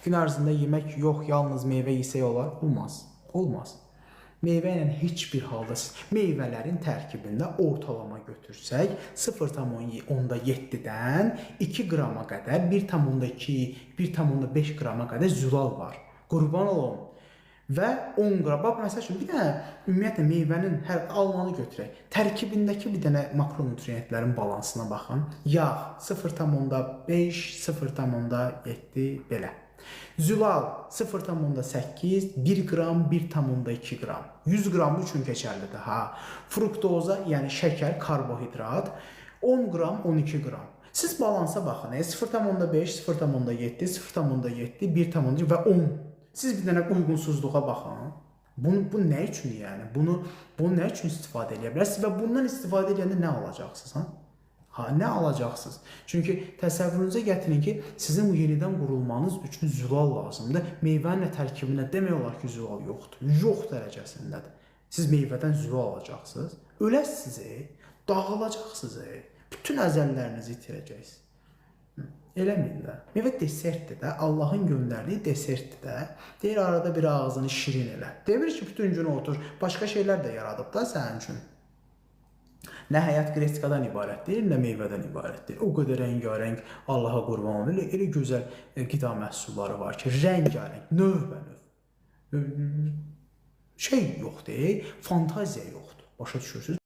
Gün ərzində yemək yox, yalnız meyvə yesək olar? Olmaz. Olmaz. Meyvə ilə heç bir halda meyvələrin tərkibində ortalama götürsək 0,7-dən 2 qrama qədər, 1,2, 1,5 qrama qədər zülal var. Qurban olun. Və 10 qram, bax, məsəl üçün, bir dənə ümumiyyətlə meyvənin hər almanı götürək. Tərkibindəki bir dənə makronutriyentlərin balansına baxın. Yağ 0,5, 0,7 belə. Zülal 0,8, 1 qram, 1,2 qram. 100 qram üçün keçərlidir. Fruktoza, yəni şəkər, karbohidrat 10 qram, 12 qram. Siz balansa baxın, 0,5, 0,7, 0,7, 1,2 və 10. Siz bir dənə uyğunsuzluğa baxın. Bu nə üçün yəni? Bunu nə üçün istifadə edə bilərsiniz və bundan istifadə edəndə nə alacaqsınız? Nə alacaqsınız? Çünki təsəvvürünüzə gətirin ki, sizin yenidən qurulmanız üçün zülal lazımdır. Meyvənin tərkibində demək olar ki, zülal yoxdur. Yox dərəcəsindədir. Siz meyvədən zülal alacaqsınız, öləsiniz, dağılacaqsınız, bütün əzəllərinizi itirəcəksiniz. Eləməyin də. Meyvə desertdir də, Allahın göndərdiyi desertdir də. Deyir, arada bir ağzını şirin elə. Demir ki, bütün gün otur, başqa şeylər də yaradıb da sənin üçün. Nə həyat Qretikadan ibarətdir, nə meyvədən ibarətdir. O qədər rəngarəng, Allaha qurban olun, elə gözəl qida məhsulları var ki, rəngarəng, növbə-növ. Şey yoxdur, fantaziya yoxdur. Başa düşürsünüz?